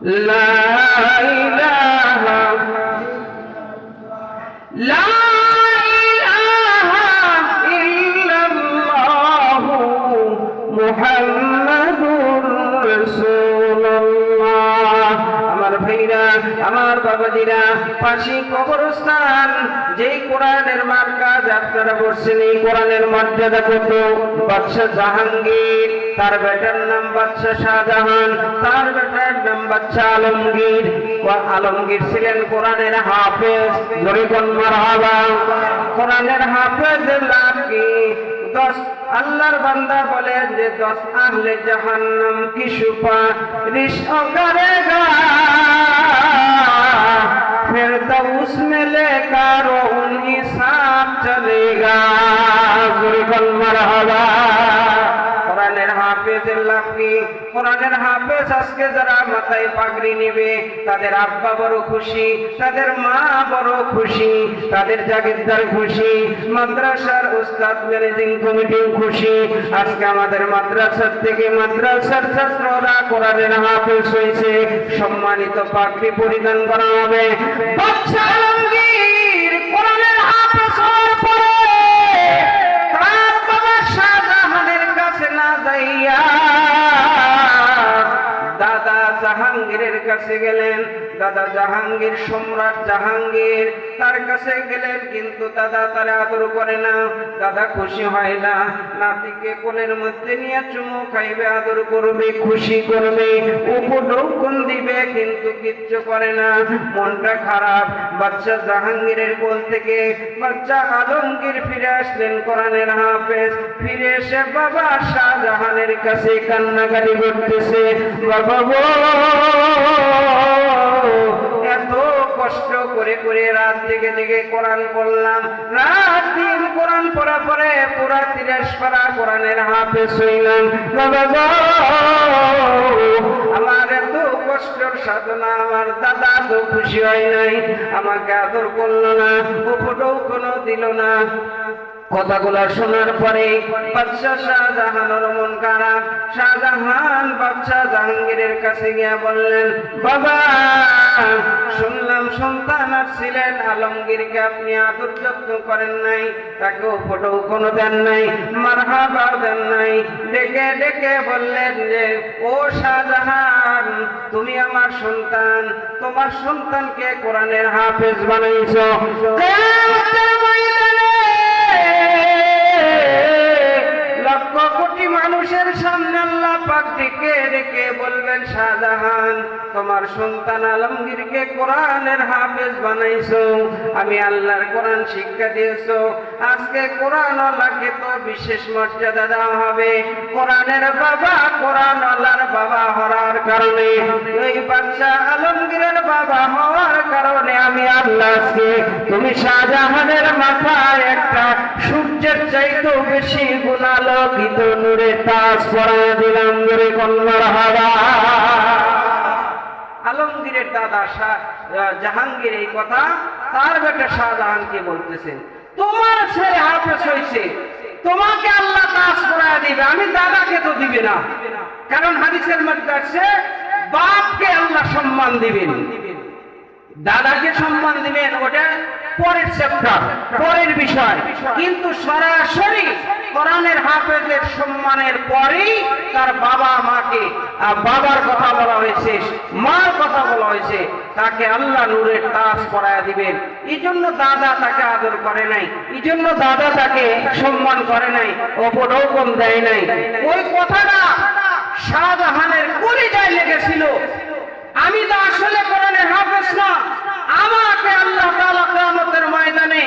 লা ইলাহা লা ইলাহা ইল্লাল্লাহু মুহাম্মাদুর রাসূলুল্লাহ। আমার ভাইরা, আমার বাবাজিরা, পাশে কবরস্থান, যেই কোরআনের মার্কাজ আপনারা বসছেন, এই কোরআনের মর্যাদা কত! বাদশাহ জাহাঙ্গীর, তার বেটার নাম বাদশাহ শাহজাহান, তার বেটার নাম বাদশাহ আলমগীর। আলমগীর ছিলেন কোরআনের হাফেজ। জোরে কোন মারহাবা। কোরআনের হাফেজের লাভ কি? 10 আল্লাহর বান্দা বলেন যে 10 আহলে জাহান্নাম কি সুপারিশ করেগা, फिरदौस में लेकर उनकी साथ चलेगा। मरहबा। কোরআনের হাফেজের লাভ কি? কোরআনের হাফেজ আজকে যারা মাথায় পাগড়ি নেবে, তাদের আব্বা বড় খুশি, তাদের মা বড় খুশি, তাদের জাগিরদার খুশি, মাদ্রাসার উস্তাদ ম্যানেজিং কমিটি খুশি। আজকে আমাদের মাদ্রাসার থেকে মাদ্রাসার ছাত্ররা কোরআনের হাফেজ হয়েছে, সম্মানিত পাগড়ি পরিধান করা হবে। বাদশাহ আলমগীর কোরআনের হাফেজ হওয়ার পরে তার বাবা শাহজাহানের কাছে না যাইয়া দাদা জাহাঙ্গীরের কাছে গেলেন। দাদা জাহাঙ্গীর, সম্রাট জাহাঙ্গীর, তার কাছে গেলেন, কিন্তু দাদা তারে আদর করে না, দাদা খুশি হয় না। নাতিকে কোলের মধ্যে নিয়ে চুমু খাইবে, আদর করবে, খুশি করবে, উপঢৌকন দিবে, কিন্তু কিচ্ছু করে না, মনটা খারাপ। বাদশাহ জাহাঙ্গীরের কোল থেকে বাদশাহ আলমগীর ফিরে আসলেন কোরআনের হাফেজ। ফিরে এসে বাবা শাহজাহানের কাছে কান্নাকাটি করতেছে, বাবা গো, এত কষ্ট করে করে রাত জেগে জেগে কোরআন পড়লাম, রাত দিন কোরআন পড়া পরে পুরা 30 পারা কোরআনের হাফেজ হইলাম, বাবা গো, আমার এত কষ্টের সাধনা আমার দাদা তো খুশি হয় নাই, আমাকে আদর করলো না, উপঢৌকনও দিল না। কথাগুলা শোনার পরে বাদশাহ শাহজাহানের মন খারাপ। শাহজাহান বাদশাহ জাহাঙ্গীরের কাছে গিয়া বললেন, বাবা, শুনলাম সন্তান আসছিলেন, আলমগীরকে আপনি আদর যত্ন করেন নাই, তাকে উপঢৌকন দেন নাই, মারহাবা দেন নাই। ডেকে ডেকে বললেন যে, ও শাহজাহান, তুমি আমার সন্তান, তোমার সন্তানকে কোরআনের হাফেজ বানাইছো। লক্ষ কোটি মানুষের সামনে আল্লাহ পাক ডেকে ডেকে বলবেন, শাহজাহান, তোমার সন্তান আলমগীরকে কোরআনের হাফেজ বানাইছো, আমি আল্লাহর কোরআন শিক্ষা দিয়েছো, আজকে কোরআন আল্লাহকে তো বিশেষ মর্যাদা দেওয়া হবে। কোরআনের বাবা, কোরআন আল্লাহর বাবা হওয়ার কারণে, ওই বাদশাহ আলমগীরের বাবা হওয়ার কারণে আমি আল্লাহ আজকে তুমি শাহজাহানের মাথায় একটা সূর্যের চাইতেও বেশি গুণালোকিত নূরে তাজ পরাইয়া দিলাম। নূরে কোন মারহাবা। আলমগীরের দাদা জাহাঙ্গীর এই কথা তার বেটা শাহজাহানকে বলতেছেন, তোমার ছেলে হাফেজ হয়েছে, তোমাকে আল্লাহ তাজ পরাইয়া দিবে, আমি দাদাকে তো দিবে না। কারণ হাদিসের মধ্যে আছে, বাপকে আল্লাহ সম্মান দিবেন, দাদাকে সম্মান দিবেন, ওটা পরের চ্যাপ্টার, পরের বিষয়। কিন্তু সরাসরি কোরআনের হাফেজের সম্মানের পরেই তার বাবা মাকে, বাবার কথা বলা হয়েছে, মার কথা বলা হয়েছে, তাকে আল্লাহ নূরের তাজ পরাইয়া দিবেন। এই জন্য দাদা তাকে আদর করে নাই, এই জন্য দাদা তাকে সম্মান করে নাই, উপঢৌকন দেয় নাই। ওই কথাটা শাহজাহানের কলিজায় লেগেছিল, আমি তো আসলে কোরআনের হাফেজ না, আমাকে আল্লাহ তাআলা কিয়ামতের ময়দানে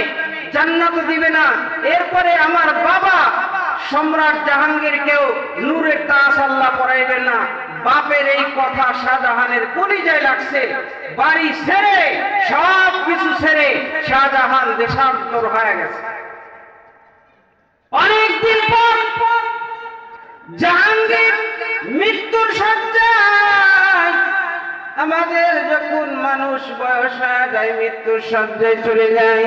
জান্নাত দিবে না, এরপরে আমার বাবা সম্রাট জাহাঙ্গীরকেও নূরের তাজ আল্লাহ পরাইবেন না। বাপের এই কথা শাহজাহানের কলিজায় লাগছে। বাড়ি ছেড়ে, সব কিছু ছেড়ে শাহজাহান দেশান্তর হয়ে গেছে। অনেকদিন পর জাহাঙ্গীর মৃত্যুর শয্যায়, আমাদের যখন মানুষ বয়স হয়ে যায়, মৃত্যুর শয্যায় চলে যায়,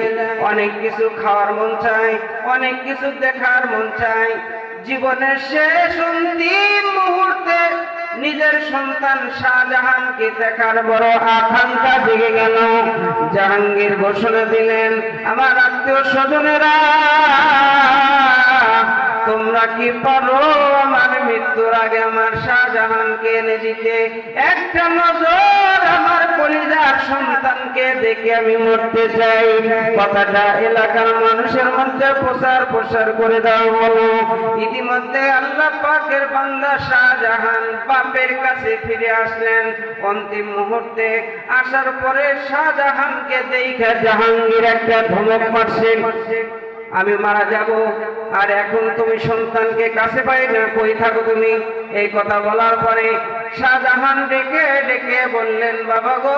অনেক কিছু খাওয়ার মন চায়, অনেক কিছু দেখার মন চায়। জীবনের শেষ অন্তিম মুহূর্তে নিজের সন্তান শাহজাহানকে দেখার বড় আকাঙ্ক্ষা জেগে গেল। জাহাঙ্গীর ঘোষণা দিলেন, আমার আত্মীয় স্বজনেরা, তোমরা কি পারো আমার মৃত্যুর আগে আমার শাহজাহানকে এনে দিতে? একটা নজর আমার কলিজার সন্তানকে দেখে আমি মরতে চাই। কথাটা এলাকার মানুষের মধ্যে প্রচার করে দাও বলো। ইতিমধ্যে আল্লাহ পাকের বান্দা শাহজাহান বাপের কাছে ফিরে আসলেন। অন্তিম মুহূর্তে আসার পরে শাহজাহানকে দেখে জাহাঙ্গীর একটা ধমক মারছেন, আমি মারা যাব, আর এখন তুমি সন্তানকে কাছে পাই না, কই থাকো তুমি? এই কথা বলার পরে শাহজাহান ডেকে ডেকে বললেন, বাবা গো,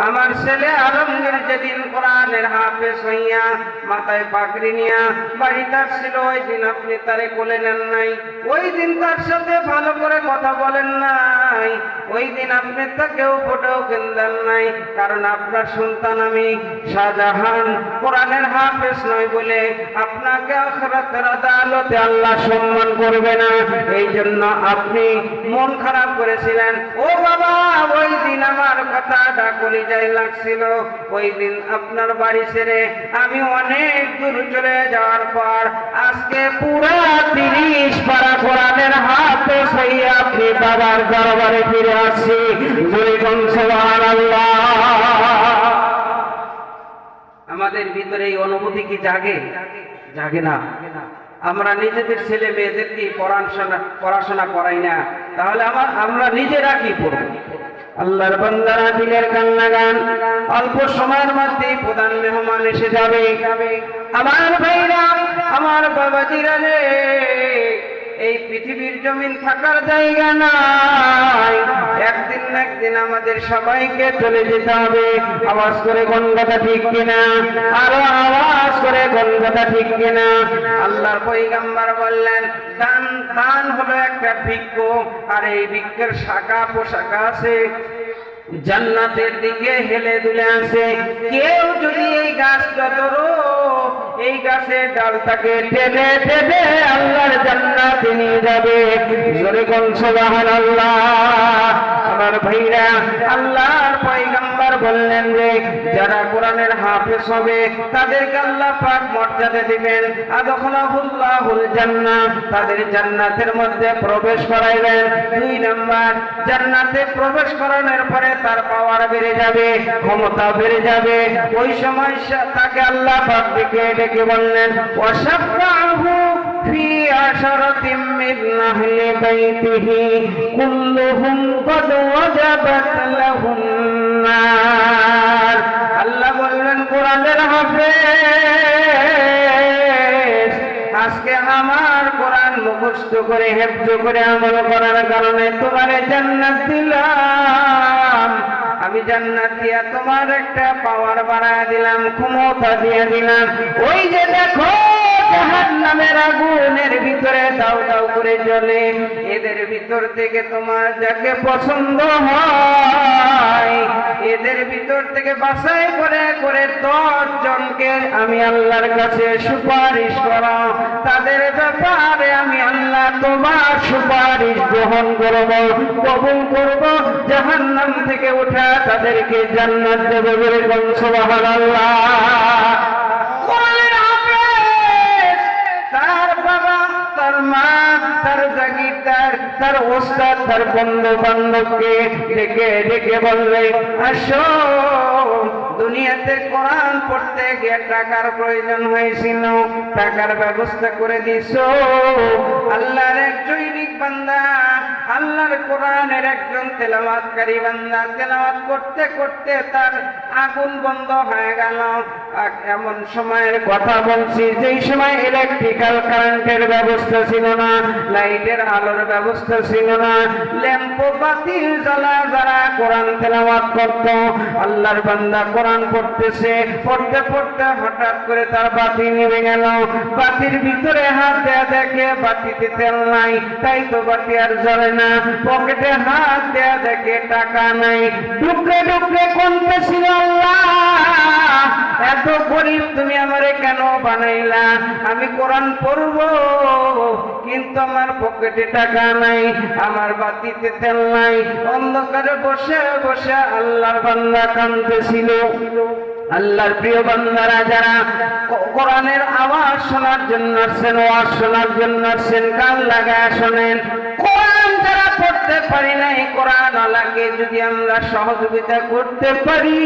আমার ছেলে আলমগীর যেদিন কোরআনের হাফেজ হইয়া মাথায় পাগড়ি নিয়া বাড়িতে আসছিল, ওই দিন আপনি তারে কোলে নেন নাই, ওই দিন তার সাথে ভালো করে কথা বলেন নাই, ওই দিন আপনি তাকেও ফোটেও কেন্দেন নাই, কারণ আপনার সন্তান আমি শাহজাহান কোরআনের হাফেজ নয় বলে আপনাকে আখিরাতের আদালতে আল্লাহ সম্মান করবে না, এই জন্য আপনি মন খারাপ করেছিলেন। ও বাবা, ওই দিন আমার কথাটা কলিজায় লাগছিল, ওই দিন আপনার বাড়ি ছেড়ে আমি অনেক দূর চলে যাওয়ার পর আজকে পুরা 30 পারা কোরআনের হাফেজ হইয়া আপনি বাবার দরবারে ফিরে আসছি। সুবহানাল্লাহ। আমাদের ভিতরে এই অনুভূতি কি জাগে? জাগে না। আমরা নিজেদের ছেলে মেয়েদেরকে পড়াশোনা করাই না, তাহলে আমরা নিজেরা কি পড়ব? আল্লাহর বান্দারা দিলের কান্না গান, অল্প সময়ের মধ্যে প্রধান মেহমান এসে যাবে। আমার ভাইরা, আমার বাবাজিরা রে, এই পৃথিবীর জমিন থাকার জায়গা নাই, একদিন না একদিন আমাদের সবাইকে চলে যেতে হবে। আওয়াজ করে কোন কথা ঠিক কিনা? আরো আওয়াজ করে কোন কথা ঠিক কিনা? আল্লাহর পয়গম্বর বললেন, দান হলো একটা বৃক্ষ, আর এই বৃক্ষের শাখা পোশাখা আছে, জান্নাতের দিকে হেলে দুলে আছে। কেউ যদি এই গাছ এই গাছের ডালটাকে টেনে টেনে আল্লাহর জান্নাতে নিয়ে যাবে। জোরে কোন সুবহানাল্লাহ। আমার ভাইরা, আল্লাহর পয়গম্বর বললেন যে যারা কোরআনের হাফেজ হবে তাদেরকে আল্লাহ পাক মর্যাদা দিবেন, আদখালাহুল্লাহুল জান্নাহ, তাদের জান্নাতের মধ্যে প্রবেশ করাইবেন। 2 নাম্বার, জান্নাতে প্রবেশ করানোর পরে তার পাওয়ার বেড়ে যাবে, ক্ষমতা বেড়ে যাবে। ওই সময় তাকে আল্লাহ পাক ডেকে বললেন, ওয়াশাফাহু ফি আশরাতিন মিন আহলি বাইতিহি কুল্লুহুম ক্বাদ ওয়াজাবাত লাহুন নার। আল্লাহ বললেন, কোরআনের হাফেজ, আজকে আমার কোরআন মুখস্থ করে হেফজ করে আমল করার কারণে তোমার জান্নাত দিলাম। আমি জান্নাত দিয়া তোমার একটা পাওয়ার বাড়ায় দিলাম, ক্ষমতা দিয়ে দিলাম। ওই যে দেখো জাহান্নামের আগুনের ভিতরে দাউ দাউ করে জ্বলে, এদের ভিতর থেকে তোমার যাকে পছন্দ হয় এদের ভিতর থেকে বাছাই করে করে 10 জনকে আমি আল্লাহর কাছে সুপারিশ করো, তাদের ব্যাপারে আমি আল্লাহ তোমার সুপারিশ গ্রহণ করব, কবুল করব, জাহান্নাম থেকে উঠা তাদেরকে জান্নাত দেবে। বলে কোন সুবহানাল্লাহ। তার বাবা, তার মা, তার জাগিরদার, তার ওস্তাদ, তার বন্ধু বান্ধবকে ডেকে ডেকে বললে, আসো, দুনিয়াতে কোরআন পড়তে গিয়ে টাকার প্রয়োজন হয়েছিল, টাকার ব্যবস্থা করে দিছো। আল্লাহর এক জৈনিক বান্দা, আল্লাহর কোরআনের একজন তেলাওয়াতকারী বান্দা, তেলাওয়াত করতে করতে তার আগুন বন্ধ হয়ে গেল। এমন সময়ের কথা বলছি যেই সময় ইলেকট্রিক্যাল কারেন্টের ব্যবস্থা ছিল না, লাইটের আলোর ব্যবস্থা ছিল না, ল্যাম্প বাতি জ্বালা যারা কোরআন তেলাওয়াত করত। আল্লাহর বান্দা কোরআন পড়তেছে, পড়তে পড়তে হঠাৎ করে তার বাতি নিভে গেল। বাতির ভিতরে হাত দেয়া দেখে বাতিতে তেল নাই, তাই তো বাতি আর জ্বলে না। পকেটে হাত দেয়া দেখে টাকা নাই। টুকরে টুকরে কমতেছিল, আল্লাহ এত গরিব তুমি আমারে কেন বানাইলা? আমি কোরআন পড়বো কিন্তু আমার পকেটে টাকা নাই, আমার বাতিতে তেল নাই। অন্ধকারে বসে বসে আল্লাহর বান্দা কাঁদতেছিল। আল্লাহর প্রিয় বান্দারা যারা কোরআনের আওয়াজ শোনার জন্য আসছেন, ওয়াজ শোনার জন্য আসছেন, কান লাগায় শোনেন। কোরআন যারা পড়তে পারি নাই, কোরআন আল্লাহকে যদি আমরা সহযোগিতা করতে পারি,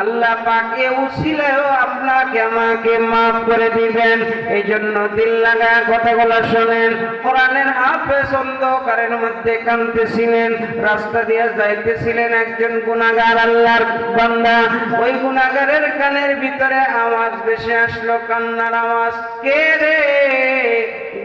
আল্লাহ পাকে উসিলায়ও আপনাকে আমাকে মাফ করে দিবেন। এই জন্য দিল লাগা কথাগুলো শোনেন। কোরআনের হাফেজ অন্ধকারের মধ্যে কাঁদতেছিলেন, রাস্তা দিয়ে যাইতেছিলেন একজন গুনাহগার আল্লাহর বান্দা। ওই গুনাহগারের কানের ভিতরে আওয়াজ ভেসে আসলো, কান্নার আওয়াজ। কে রে?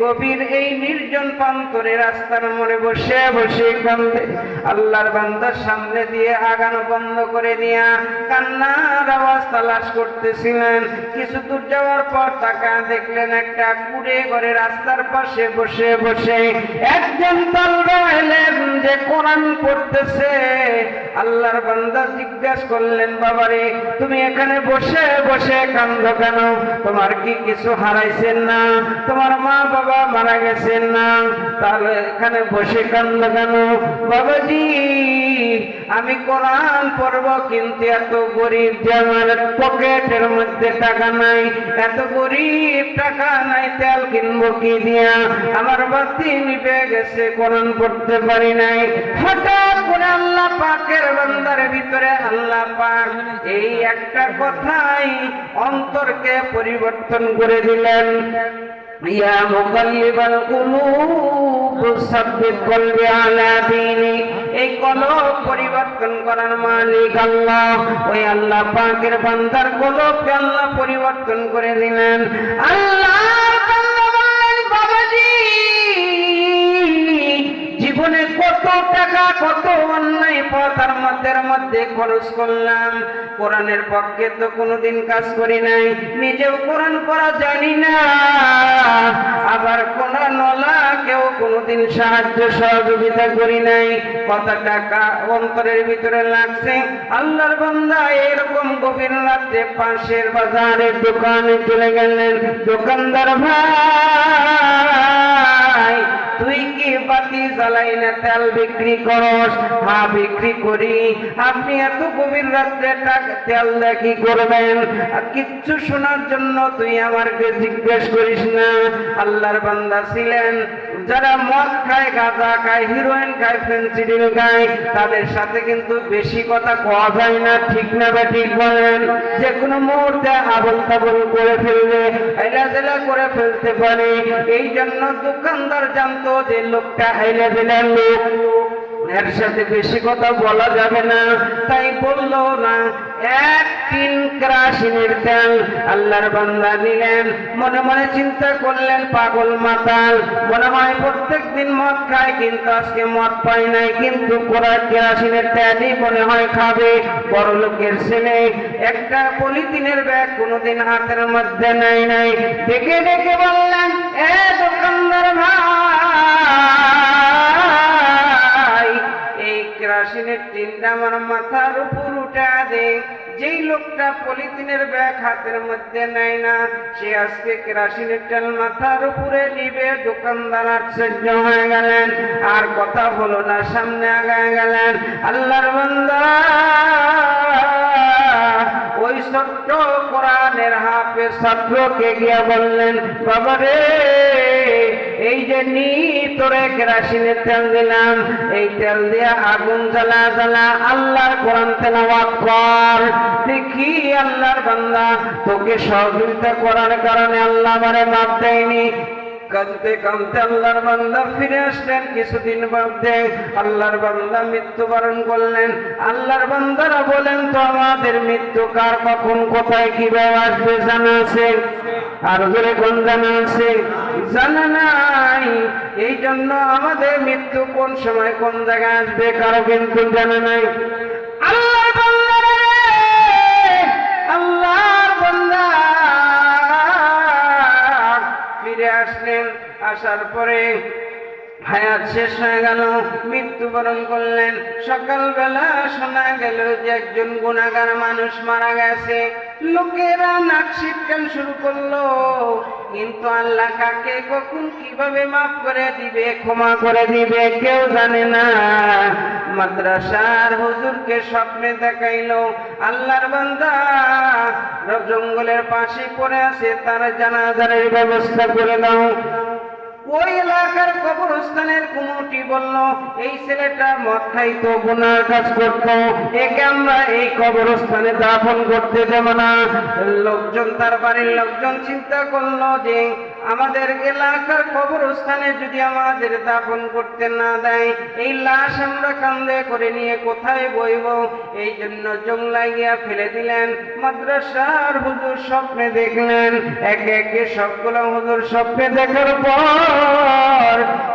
গভীর এই নির্জন প্রান্তরে রাস্তার মোড়ে বসে বসে কান্দে। আল্লাহর বান্দার সামনে দিয়ে আগানো বন্ধ করে দিয়া কান্নার আওয়াজ তালাশ করতেছিলেন। কিছু দূর যাওয়ার পর তাকা দেখলেন একটা কুড়ে ঘরে রাস্তার পাশে বসে বসে একজন তালবে এলেন যে কোরআন পড়তেছে। আল্লাহর বান্দা জিজ্ঞাসা করলেন, বাবারে তুমি এখানে বসে বসে কান্দো কেন? তোমার কি কিছু হারাইছেন না? তোমার মা বাবা মারা গেছেন না? তাহলে এখানে বসে কান্দো কেন? বাবাজি আমি কোরআন পড়বো, কিন্তু এত গরিব যে আমার পকেটের মধ্যে টাকা নাই, এত গরিব টাকা নাই, তেল কিনবো কি দিয়া? আমার বাতি নিভে গেছে, কোরআন পড়তে পারি নাই। হঠাৎ করে আল্লাহ পাকের বান্দার ভিতরে আল্লাহ পাক এই একটা কথাই অন্তরকে পরিবর্তন করে দিলেন। ইয়া মুকাল্লিবাল কুলুব সাব্বিত কলবি আলা দীনিক। এই কলব পরিবর্তন করার মালিক আল্লাহ। ওই আল্লাহ পাকের বান্দার কলবকে আল্লাহ পরিবর্তন করে দিলেন। আল্লাহর বান্দা বললেন, বাবাজি জীবনে কত টাকা, কত অন্যায় পথের মধ্যে খরচ করলাম, কোরআনের পক্ষে তো কোনোদিন কাজ করি নাই, নিজেও কোরআন পড়া জানি না, আবার কোরআনওয়ালাকেও কোনোদিন সাহায্য সহযোগিতা করি নাই। কত টাকা অন্তরের ভিতরে লাগছে। আল্লাহর বান্দা এরকম গভীর রাতে পাশের বাজারের দোকানে চলে গেলেন। দোকানদার ভাই তুই কি বাতি জ্বালাই না তেল বিক্রি করস? হ্যাঁ বিক্রি করি। আপনি এত গভীর রাত্রে তেল দিয়ে কি করবেন? কিচ্ছু শোনার জন্য তুই আমাকে জিজ্ঞেস করিস না। আল্লাহর বান্দা ছিলেন যারা মদ খায়, গাঁজা খায়, হিরোইন খায়, ফেন্সিডিল খায়, তাদের সাথে কিন্তু বেশি কথা কওয়া যায় না, ঠিক না বা ঠিক বলেন? যে কোনো মুহূর্তে আবল তাবল করে ফেলবে, আইলা জেলা করে ফেলতে পারে। এই জন্য দোকানদার জানতো যে লোকটা আইলা জেলার লোক, এর সাথে বেশি কথা বলা যাবে না, তাই বললো না। এক টিন কেরোসিনের তেল আল্লাহর বান্দা নিলেন। মনে মনে চিন্তা করলেন, পাগল মাতাল, মনে হয় প্রত্যেকদিন মদ খায়, কিন্তু আজকে মদ পাই নাই, কিন্তু কেরোসিনের তেলই মনে হয় খাবে। বড় লোকের ছেলে একটা পলিথিনের ব্যাগ কোনোদিন হাতের মধ্যে নেয় নাই। ডেকে ডেকে বললেন, এ দোকানদার ভাই এই কেরোসিনের টিনটা আমার মাথার উপর উঠা দে। যেই লোকটা পলিথিনের ব্যাগ হাতের মধ্যে নেয় না, সে আজকে কেরোসিনের তেল মাথার উপরে নিবে। দোকানদার আশ্চর্য হয়ে গেলেন, আর কথা হলো না, সামনে আগায় গেলেন। আল্লাহর বান্দা ওই ছোট্ট কোরআনের হাফেজ ছাত্রকে গিয়া বললেন, বাবারে এই যে নি তোরে কেরোসিনের তেল দিলাম, এই তেল দিয়া আগুন জ্বালা জ্বালা আল্লাহর কোরআন তেলাওয়াত কর, দেখি আল্লাহর বান্দা তোকে সহযোগিতা করার কারণে আল্লাহ আমারে মাফ দেয়নি। কাঁদতে কাঁদতে আল্লাহর বান্দা ফিরে আসলেন। কিছুদিন মধ্যে আল্লাহর বান্দা মৃত্যুবরণ করলেন। আল্লাহর বান্দারা বলেন, তো আমাদের মৃত্যু কার, কখন, কোথায়, কিভাবে আসবে জানা আছে? আর জোরে কোন জানা আছে? জানা নাই। এই জন্য আমাদের মৃত্যু কোন সময় কোন জায়গায় আসবে কারো কিন্তু জানা নাই। আল্লাহর বান্দা আল্লাহর বান্দা ফিরে আসলেন। আসার পরে হায়াত শেষ হয়ে গেল, মৃত্যুবরণ করলেন। সকালবেলা শোনা গেল যে একজন গুনাহগার মানুষ মারা গেছে। লোকেরা নাক ছিটকান শুরু করলো, কিন্তু আল্লাহ কাকে কখন কিভাবে মাফ করে দিবে, ক্ষমা করে দিবে কেউ জানে না। মাদ্রাসার হুজুরকে স্বপ্নে দেখাইলো আল্লাহর বান্দা জঙ্গলের পাশে পড়ে আছে, তার জানাজার ব্যবস্থা করে দাও। ওই এলাকার কবরস্থানের কমিটি বলল, এই ছেলেটা মদ খাইতো, গুনার কাজ করতো, একে আমরা এই কবরস্থানে দাফন করতে দেব না। লোকজন, তার বাড়ির লোকজন চিন্তা করলো যে আমাদের এলাকার কবরস্থানে যদি আমাদের দাফন করতে না দেয়, এই লাশ আমরা কান্দে করে নিয়ে কোথায় বইব? এই জন্য জংলায় গিয়া ফেলে দিলেন। মাদ্রাসার হুজুর স্বপ্নে দেখলেন, একে একে সবগুলো হুজুর স্বপ্নে দেখার পর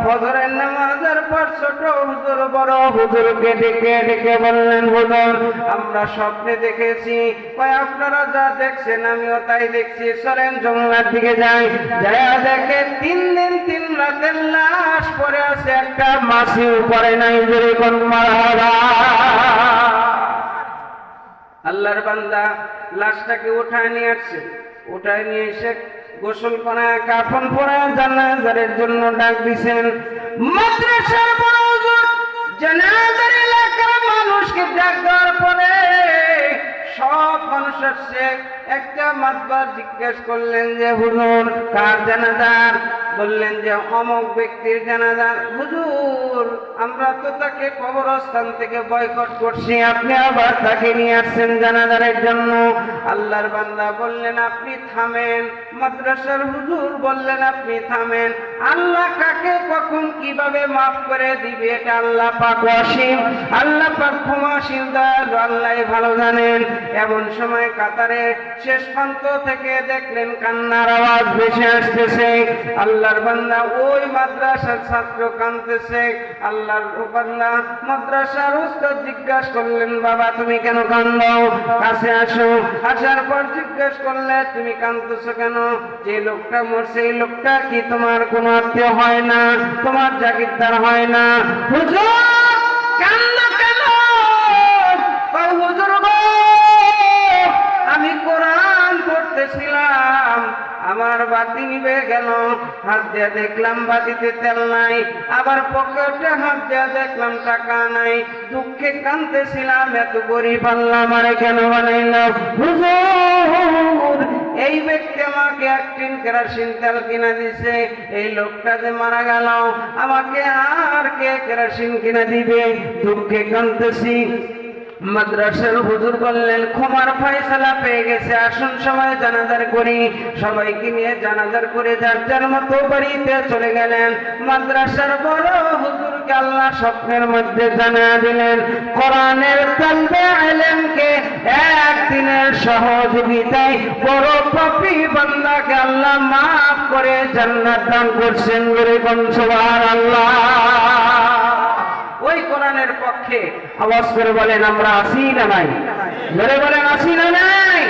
ফজরের নামাজের পর ছোট হুজুর বড় হুজুরকে ডেকে ডেকে বললেন, হুজুর আমরা স্বপ্নে দেখেছি। কয় আপনারা যা দেখছেন আমিও তাই দেখছি, চলেন জংলার দিকে যাই। যারা দেখে 3 দিন 3 রাতের লাশ পড়ে আছে, একটা মাছিও পড়ে নাই। জোরে কোন মারহাবা। আল্লাহর বান্দা লাশটাকে উঠায় নিয়ে আসছে, উঠায় নিয়ে এসে গোসল করে কাফন পরে জানাজারের জন্য ডাক দিছেন। মাদ্রাসার বড় হুজুর জানাজার এলাকার মানুষকে ডাক দেওয়ার পরে সব মানুষ আসছে। একটা মাতবার জিজ্ঞেস করলেন যে হুজুর কার জানাজার? বললেন যে অমুক ব্যক্তির জানাজার। হুজুর আমরা তো তাকে কবরস্থান থেকে বয়কট করছি, আপনি আবার তাকে নিয়ে আসছেন জানাজারের জন্য। আল্লাহর বান্দা বললেন আপনি থামেন। মাদ্রাসার হুজুর বললেন আপনি থামেন। আল্লাহ কাকে কখন কিভাবে মাফ করে দিবে এটা আল্লাহ পাক অসীম, আল্লাহ পাক ক্ষমাশীল, দয়ালু, আল্লাহ ভালো জানেন। এমন সময় কাতারে শেষ প্রান্ত থেকে দেখলেন কান্নার আওয়াজ ভেসে আসতেছে। আল্লাহর বান্দা ওই মাদ্রাসার ছাত্র কাঁদতেছে। আল্লাহর বান্দা মাদ্রাসার উস্তাদ জিজ্ঞাসা করলেন, বাবা তুমি কেন কাঁদো? কাছে আসো। আসার পর জিজ্ঞেস করলে তুমি কাঁদতেছো কেন? যে লোকটা মরছে এই লোকটা কি তোমার কোনো আত্মীয় হয় না, তোমার জাগিরদার হয় না? হুজুর কান্দো কেন? হুজুর গো আমি কোরআন পড়তেছিলাম, আমার বাতি নিভে গেল, হাত দিয়ে দেখলাম বাতিতে তেল নাই, আবার পকেটে হাত দিয়ে দেখলাম টাকা নাই, দুঃখে কাঁদতেছিলাম, এত গরিব আল্লাহ আমারে কেন বানাইল? হুজুর এই ব্যক্তি আমাকে 1 টিন কেরোসিন তেল কিনা দিছে, এই লোকটা যে মারা গেল আমাকে আর কে কেরোসিন কিনা দিবে? দুঃখে কাঁদতেছি। মাদ্রাসার হুজুর বললেন ক্ষমার ফয়সালা পেয়ে গেছে, আসুন সবাই জানাজার করি। সবাইকে নিয়ে জানাজার করে যার যার মতো বাড়িতে চলে গেলেন। মাদ্রাসার বড় হুজুরকে আল্লাহ স্বপ্নের মধ্যে জানা দিলেন কোরআনের তালবে ইলমকে একদিনের সহযোগিতায় বড় পাপী বান্দাকে আল্লাহ মাফ করে জান্নাত দান করছেন। বলে কোন সুবহানাল্লাহ। ওই কোরআনের পক্ষে আওয়াজ করে বলেন আমরা আছি না নাই? জোরে বলেন আছি না নাই?